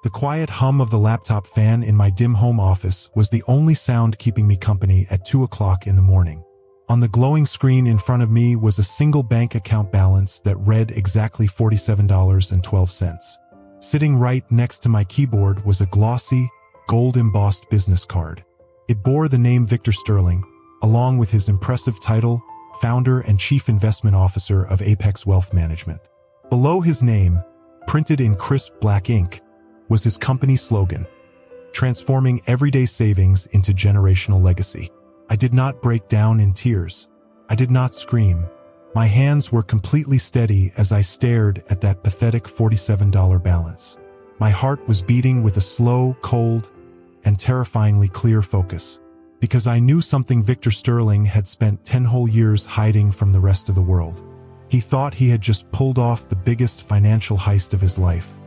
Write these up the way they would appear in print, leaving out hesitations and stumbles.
The quiet hum of the laptop fan in my dim home office was the only sound keeping me company at 2 o'clock in the morning. On the glowing screen in front of me was a single bank account balance that read exactly $47.12. Sitting right next to my keyboard was a glossy, gold-embossed business card. It bore the name Victor Sterling, along with his impressive title, Founder and Chief Investment Officer of Apex Wealth Management. Below his name, printed in crisp black ink, was his company slogan, transforming everyday savings into generational legacy. I did not break down in tears. I did not scream. My hands were completely steady as I stared at that pathetic $47 balance. My heart was beating with a slow, cold, and terrifyingly clear focus, because I knew something Victor Sterling had spent 10 whole years hiding from the rest of the world. He thought he had just pulled off the biggest financial heist of his life.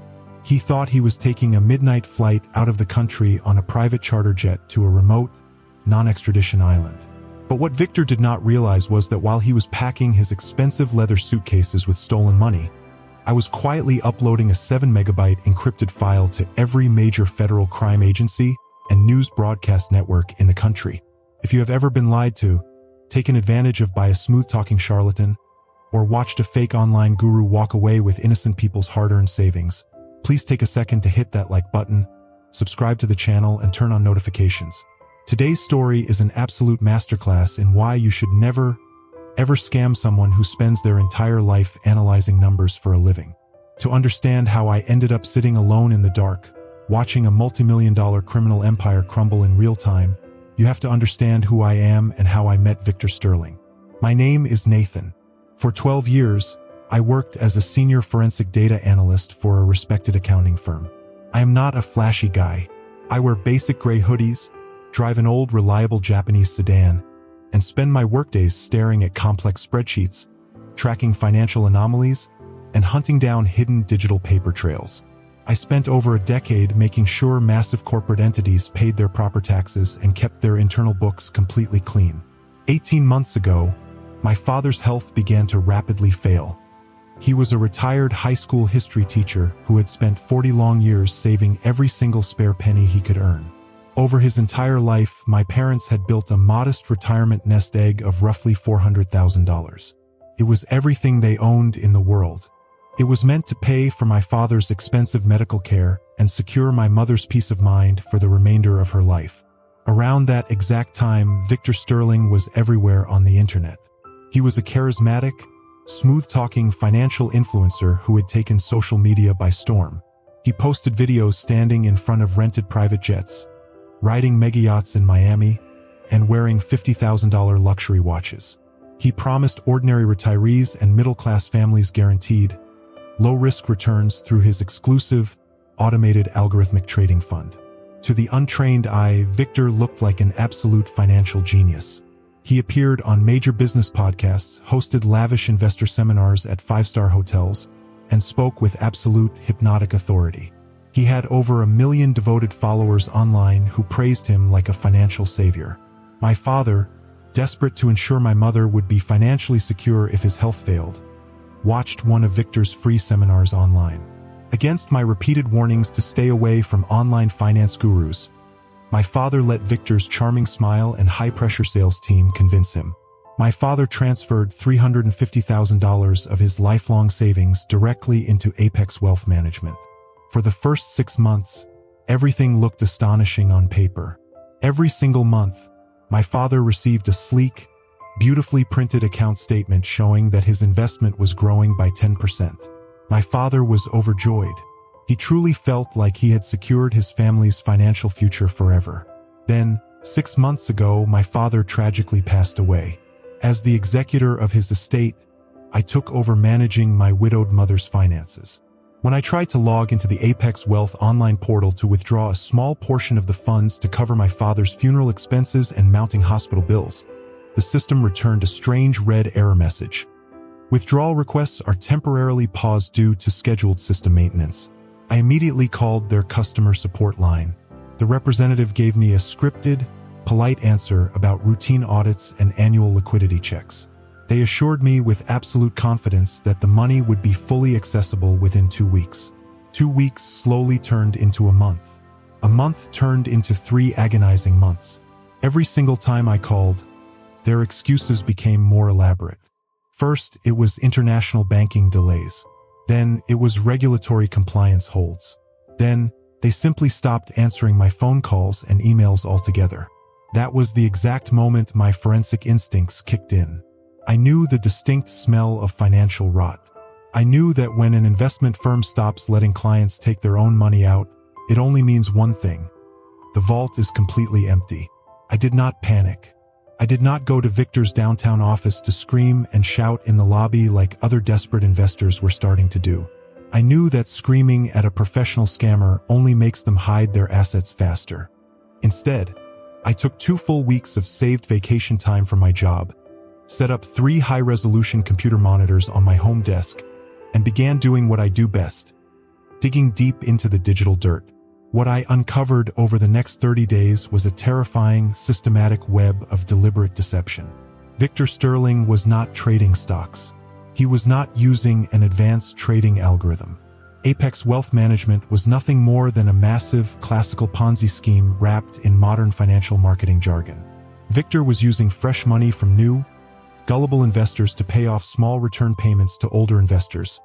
He thought he was taking a midnight flight out of the country on a private charter jet to a remote, non-extradition island. But what Victor did not realize was that while he was packing his expensive leather suitcases with stolen money, I was quietly uploading a 7-megabyte encrypted file to every major federal crime agency and news broadcast network in the country. If you have ever been lied to, taken advantage of by a smooth-talking charlatan, or watched a fake online guru walk away with innocent people's hard-earned savings, please take a second to hit that like button, subscribe to the channel, and turn on notifications. Today's story is an absolute masterclass in why you should never, ever scam someone who spends their entire life analyzing numbers for a living. To understand how I ended up sitting alone in the dark, watching a multi-million-dollar criminal empire crumble in real time, you have to understand who I am and how I met Victor Sterling. My name is Nathan. For 12 years, I worked as a senior forensic data analyst for a respected accounting firm. I am not a flashy guy. I wear basic gray hoodies, drive an old reliable Japanese sedan, and spend my workdays staring at complex spreadsheets, tracking financial anomalies, and hunting down hidden digital paper trails. I spent over a decade making sure massive corporate entities paid their proper taxes and kept their internal books completely clean. 18 months ago, my father's health began to rapidly fail. He was a retired high school history teacher who had spent 40 long years saving every single spare penny he could earn. Over his entire life, my parents had built a modest retirement nest egg of roughly $400,000. It was everything they owned in the world. It was meant to pay for my father's expensive medical care and secure my mother's peace of mind for the remainder of her life. Around that exact time, Victor Sterling was everywhere on the internet. He was a charismatic, smooth-talking financial influencer who had taken social media by storm. He posted videos standing in front of rented private jets, riding mega yachts in Miami, and wearing $50,000 luxury watches. He promised ordinary retirees and middle-class families guaranteed low-risk returns through his exclusive, automated algorithmic trading fund. To the untrained eye, Victor looked like an absolute financial genius. He appeared on major business podcasts, hosted lavish investor seminars at five-star hotels, and spoke with absolute hypnotic authority. He had over 1 million devoted followers online who praised him like a financial savior. My father, desperate to ensure my mother would be financially secure if his health failed, watched one of Victor's free seminars online. Against my repeated warnings to stay away from online finance gurus, my father let Victor's charming smile and high-pressure sales team convince him. My father transferred $350,000 of his lifelong savings directly into Apex Wealth Management. For the first 6 months, everything looked astonishing on paper. Every single month, my father received a sleek, beautifully printed account statement showing that his investment was growing by 10%. My father was overjoyed. He truly felt like he had secured his family's financial future forever. Then, 6 months ago, my father tragically passed away. As the executor of his estate, I took over managing my widowed mother's finances. When I tried to log into the Apex Wealth online portal to withdraw a small portion of the funds to cover my father's funeral expenses and mounting hospital bills, the system returned a strange red error message. Withdrawal requests are temporarily paused due to scheduled system maintenance. I immediately called their customer support line. The representative gave me a scripted, polite answer about routine audits and annual liquidity checks. They assured me with absolute confidence that the money would be fully accessible within 2 weeks. 2 weeks slowly turned into a month. A month turned into 3 agonizing months. Every single time I called, their excuses became more elaborate. First, it was international banking delays. Then, it was regulatory compliance holds. Then, they simply stopped answering my phone calls and emails altogether. That was the exact moment my forensic instincts kicked in. I knew the distinct smell of financial rot. I knew that when an investment firm stops letting clients take their own money out, it only means one thing. The vault is completely empty. I did not panic. I did not go to Victor's downtown office to scream and shout in the lobby like other desperate investors were starting to do. I knew that screaming at a professional scammer only makes them hide their assets faster. Instead, I took 2 full weeks of saved vacation time from my job, set up 3 high-resolution computer monitors on my home desk, and began doing what I do best, digging deep into the digital dirt. What I uncovered over the next 30 days was a terrifying, systematic web of deliberate deception. Victor Sterling was not trading stocks. He was not using an advanced trading algorithm. Apex Wealth Management was nothing more than a massive, classical Ponzi scheme wrapped in modern financial marketing jargon. Victor was using fresh money from new, gullible investors to pay off small return payments to older investors,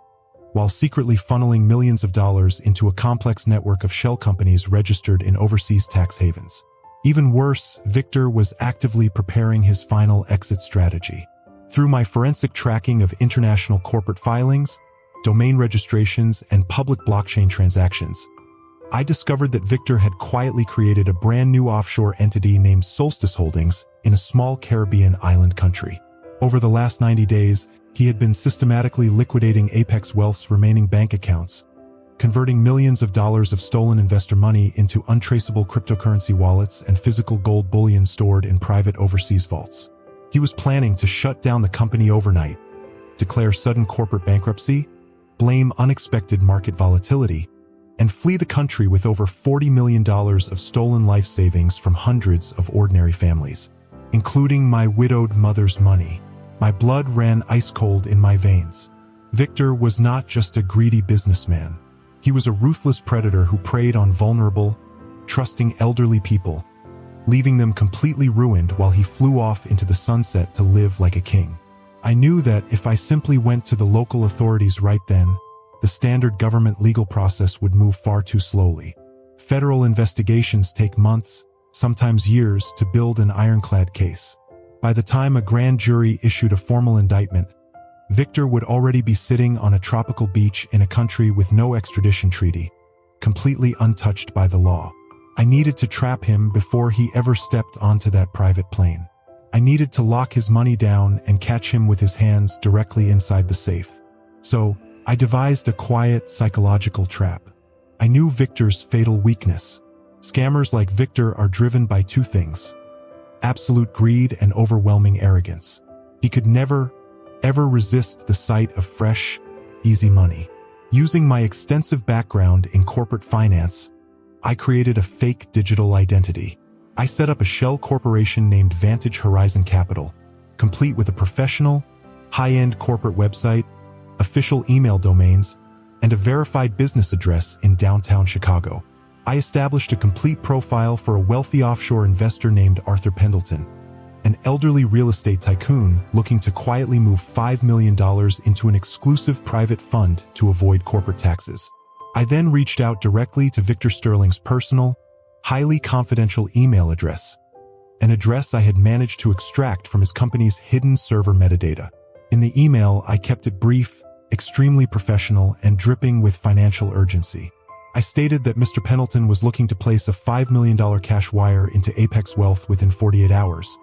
while secretly funneling millions of dollars into a complex network of shell companies registered in overseas tax havens. Even worse, Victor was actively preparing his final exit strategy. Through my forensic tracking of international corporate filings, domain registrations, and public blockchain transactions, I discovered that Victor had quietly created a brand new offshore entity named Solstice Holdings in a small Caribbean island country. Over the last 90 days, he had been systematically liquidating Apex Wealth's remaining bank accounts, converting millions of dollars of stolen investor money into untraceable cryptocurrency wallets and physical gold bullion stored in private overseas vaults. He was planning to shut down the company overnight, declare sudden corporate bankruptcy, blame unexpected market volatility, and flee the country with over $40 million of stolen life savings from hundreds of ordinary families, including my widowed mother's money. My blood ran ice-cold in my veins. Victor was not just a greedy businessman. He was a ruthless predator who preyed on vulnerable, trusting elderly people, leaving them completely ruined while he flew off into the sunset to live like a king. I knew that if I simply went to the local authorities right then, the standard government legal process would move far too slowly. Federal investigations take months, sometimes years, to build an ironclad case. By the time a grand jury issued a formal indictment, Victor would already be sitting on a tropical beach in a country with no extradition treaty, completely untouched by the law. I needed to trap him before he ever stepped onto that private plane. I needed to lock his money down and catch him with his hands directly inside the safe. So, I devised a quiet, psychological trap. I knew Victor's fatal weakness. Scammers like Victor are driven by 2 things: absolute greed and overwhelming arrogance. He could never, ever resist the sight of fresh, easy money. Using my extensive background in corporate finance, I created a fake digital identity. I set up a shell corporation named Vantage Horizon Capital, complete with a professional, high-end corporate website, official email domains, and a verified business address in downtown Chicago. I established a complete profile for a wealthy offshore investor named Arthur Pendleton, an elderly real estate tycoon looking to quietly move $5 million into an exclusive private fund to avoid corporate taxes. I then reached out directly to Victor Sterling's personal, highly confidential email address, an address I had managed to extract from his company's hidden server metadata. In the email, I kept it brief, extremely professional, and dripping with financial urgency. I stated that Mr. Pendleton was looking to place a $5 million cash wire into Apex Wealth within 48 hours,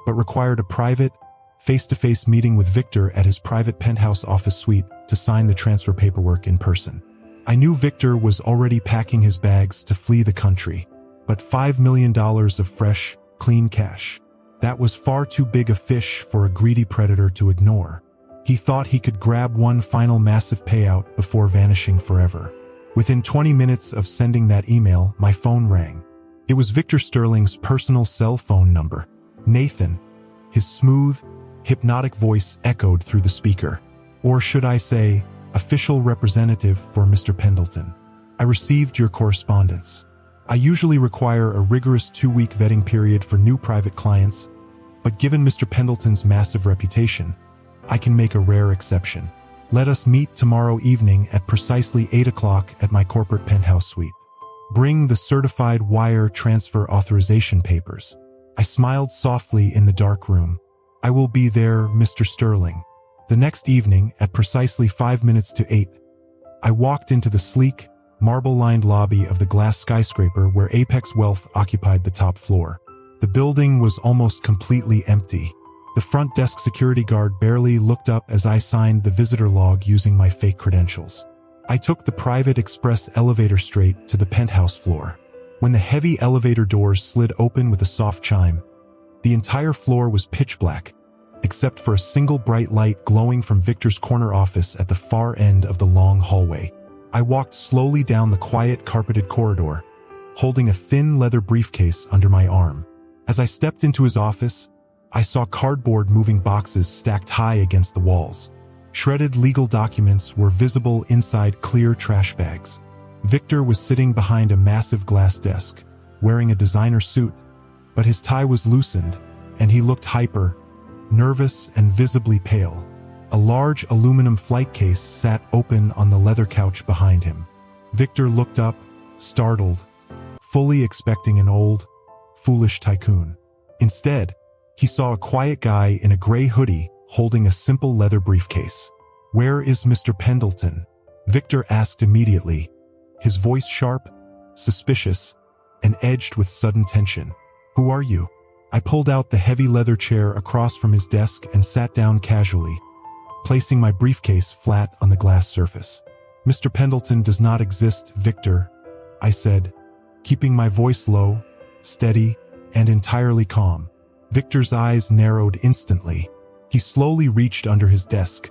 but required a private, face-to-face meeting with Victor at his private penthouse office suite to sign the transfer paperwork in person. I knew Victor was already packing his bags to flee the country, but $5 million of fresh, clean cash. That was far too big a fish for a greedy predator to ignore. He thought he could grab one final massive payout before vanishing forever. Within 20 minutes of sending that email, my phone rang. It was Victor Sterling's personal cell phone number. Nathan. His smooth, hypnotic voice echoed through the speaker. Or should I say, official representative for Mr. Pendleton. I received your correspondence. I usually require a rigorous 2-week vetting period for new private clients, but given Mr. Pendleton's massive reputation, I can make a rare exception. Let us meet tomorrow evening at precisely 8 o'clock at my corporate penthouse suite. Bring the certified wire transfer authorization papers. I smiled softly in the dark room. I will be there, Mr. Sterling. The next evening, at precisely 5 minutes to 8, I walked into the sleek, marble-lined lobby of the glass skyscraper where Apex Wealth occupied the top floor. The building was almost completely empty. The front desk security guard barely looked up as I signed the visitor log using my fake credentials. I took the private express elevator straight to the penthouse floor. When the heavy elevator doors slid open with a soft chime, the entire floor was pitch black, except for a single bright light glowing from Victor's corner office at the far end of the long hallway. I walked slowly down the quiet carpeted corridor, holding a thin leather briefcase under my arm. As I stepped into his office, I saw cardboard moving boxes stacked high against the walls. Shredded legal documents were visible inside clear trash bags. Victor was sitting behind a massive glass desk, wearing a designer suit, but his tie was loosened, and he looked hyper, nervous and visibly pale. A large aluminum flight case sat open on the leather couch behind him. Victor looked up, startled, fully expecting an old, foolish tycoon. Instead, he saw a quiet guy in a gray hoodie holding a simple leather briefcase. "Where is Mr. Pendleton?" Victor asked immediately, his voice sharp, suspicious, and edged with sudden tension. "Who are you?" I pulled out the heavy leather chair across from his desk and sat down casually, placing my briefcase flat on the glass surface. "Mr. Pendleton does not exist, Victor," I said, keeping my voice low, steady, and entirely calm. Victor's eyes narrowed instantly. He slowly reached under his desk,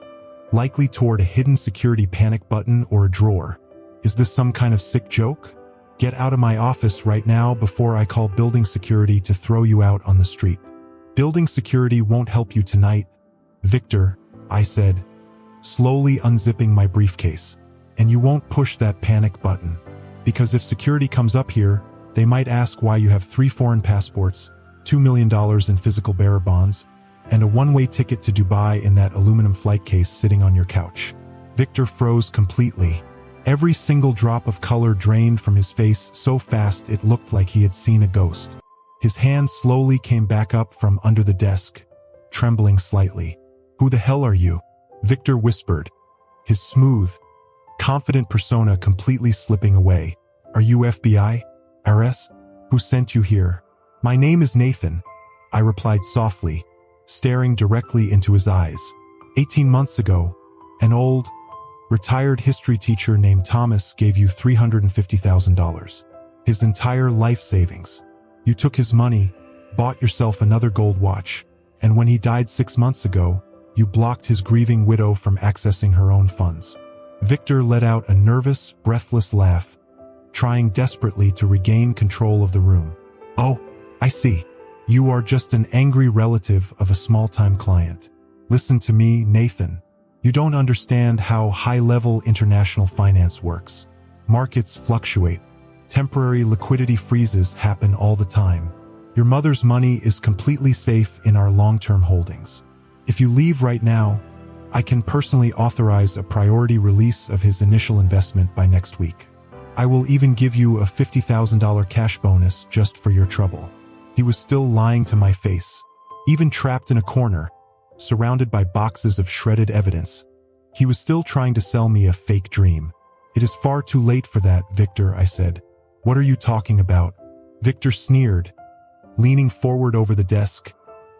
likely toward a hidden security panic button or a drawer. "Is this some kind of sick joke? Get out of my office right now before I call building security to throw you out on the street." "Building security won't help you tonight, Victor," I said, slowly unzipping my briefcase. "And you won't push that panic button, because if security comes up here, they might ask why you have 3 foreign passports, $2 million in physical bearer bonds, and a one-way ticket to Dubai in that aluminum flight case sitting on your couch." Victor froze completely. Every single drop of color drained from his face so fast it looked like he had seen a ghost. His hand slowly came back up from under the desk, trembling slightly. "Who the hell are you?" Victor whispered, his smooth, confident persona completely slipping away. "Are you FBI? RS? Who sent you here?" "My name is Nathan," I replied softly, staring directly into his eyes. 18 months ago, an old, retired history teacher named Thomas gave you $350,000. His entire life savings. You took his money, bought yourself another gold watch, and when he died 6 months ago, you blocked his grieving widow from accessing her own funds. Victor let out a nervous, breathless laugh, trying desperately to regain control of the room. "Oh, I see. You are just an angry relative of a small-time client. Listen to me, Nathan. You don't understand how high-level international finance works. Markets fluctuate. Temporary liquidity freezes happen all the time. Your mother's money is completely safe in our long-term holdings. If you leave right now, I can personally authorize a priority release of his initial investment by next week. I will even give you a $50,000 cash bonus just for your trouble." He was still lying to my face. Even trapped in a corner, surrounded by boxes of shredded evidence, he was still trying to sell me a fake dream. "It is far too late for that, Victor," I said. "What are you talking about?" Victor sneered, leaning forward over the desk,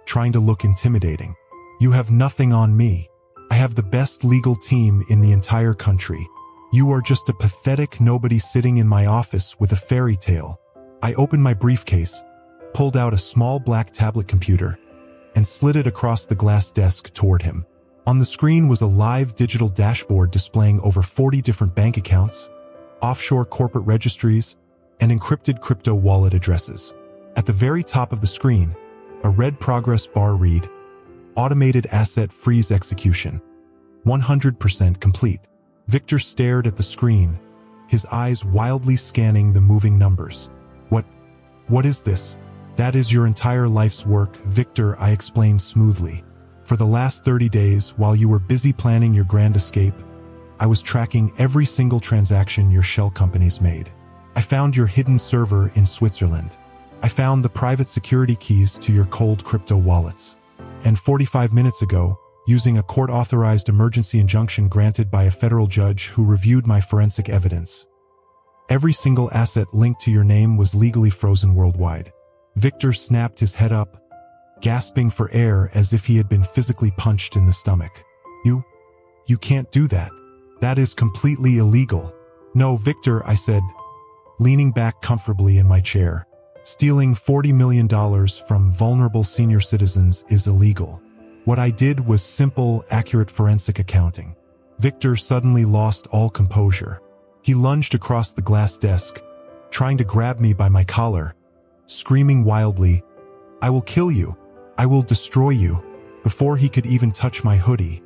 trying to look intimidating. "You have nothing on me. I have the best legal team in the entire country. You are just a pathetic nobody sitting in my office with a fairy tale." I opened my briefcase, pulled out a small black tablet computer, and slid it across the glass desk toward him. On the screen was a live digital dashboard displaying over 40 different bank accounts, offshore corporate registries, and encrypted crypto wallet addresses. At the very top of the screen, a red progress bar read, "Automated asset freeze execution, 100% complete." Victor stared at the screen, his eyes wildly scanning the moving numbers. What is this? That is your entire life's work, Victor, I explained smoothly. For the last 30 days, while you were busy planning your grand escape, I was tracking every single transaction your shell companies made. I found your hidden server in Switzerland. I found the private security keys to your cold crypto wallets. And 45 minutes ago, using a court-authorized emergency injunction granted by a federal judge who reviewed my forensic evidence, every single asset linked to your name was legally frozen worldwide. Victor snapped his head up, gasping for air as if he had been physically punched in the stomach. You can't do that. That is completely illegal. No, Victor, I said, leaning back comfortably in my chair. Stealing $40 million from vulnerable senior citizens is illegal. What I did was simple, accurate forensic accounting. Victor suddenly lost all composure. He lunged across the glass desk, trying to grab me by my collar, screaming wildly, "I will kill you. I will destroy you." Before he could even touch my hoodie,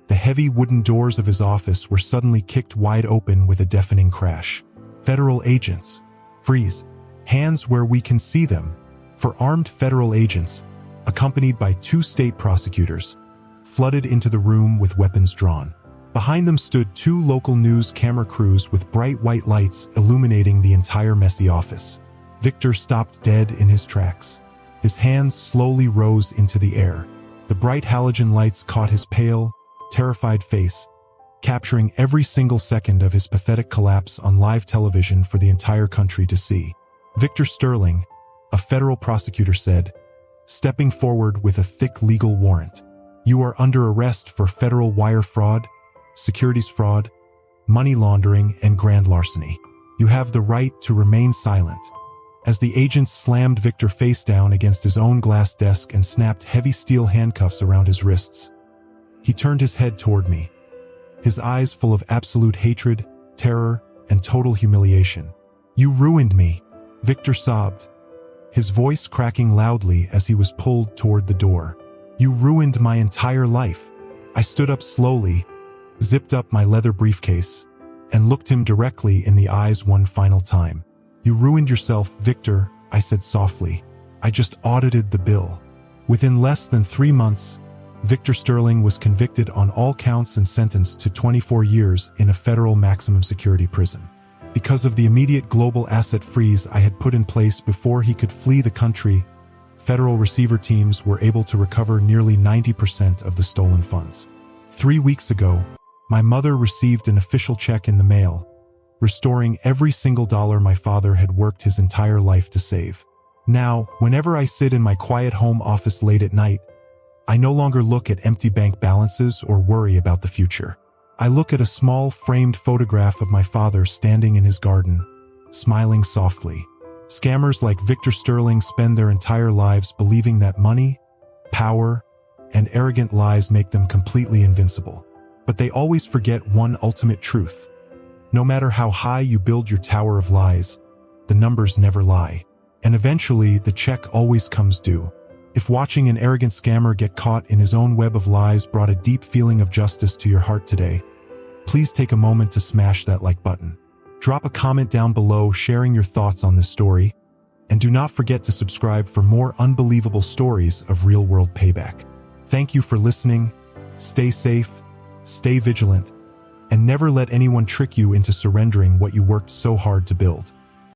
the heavy wooden doors of his office were suddenly kicked wide open with a deafening crash. Federal agents. Freeze. Hands where we can see them. For armed federal agents, accompanied by 2 state prosecutors, flooded into the room with weapons drawn. Behind them stood 2 local news camera crews with bright white lights illuminating the entire messy office. Victor stopped dead in his tracks. His hands slowly rose into the air. The bright halogen lights caught his pale, terrified face, capturing every single second of his pathetic collapse on live television for the entire country to see. Victor Sterling, a federal prosecutor said, stepping forward with a thick legal warrant. You are under arrest for federal wire fraud, securities fraud, money laundering, and grand larceny. You have the right to remain silent. As the agents slammed Victor face down against his own glass desk and snapped heavy steel handcuffs around his wrists, he turned his head toward me, his eyes full of absolute hatred, terror, and total humiliation. You ruined me, Victor sobbed, his voice cracking loudly as he was pulled toward the door. You ruined my entire life. I stood up slowly, zipped up my leather briefcase, and looked him directly in the eyes one final time. You ruined yourself, Victor, I said softly. I just audited the bill. Within less than 3 months, Victor Sterling was convicted on all counts and sentenced to 24 years in a federal maximum security prison. Because of the immediate global asset freeze I had put in place before he could flee the country, federal receiver teams were able to recover nearly 90% of the stolen funds. 3 weeks ago, my mother received an official check in the mail, restoring every single dollar my father had worked his entire life to save. Now, whenever I sit in my quiet home office late at night, I no longer look at empty bank balances or worry about the future. I look at a small framed photograph of my father standing in his garden, smiling softly. Scammers like Victor Sterling spend their entire lives believing that money, power, and arrogant lies make them completely invincible. But they always forget one ultimate truth. No matter how high you build your tower of lies, the numbers never lie. And eventually, the check always comes due. If watching an arrogant scammer get caught in his own web of lies brought a deep feeling of justice to your heart today, please take a moment to smash that like button. Drop a comment down below sharing your thoughts on this story, and do not forget to subscribe for more unbelievable stories of real-world payback. Thank you for listening. Stay safe, stay vigilant, and never let anyone trick you into surrendering what you worked so hard to build.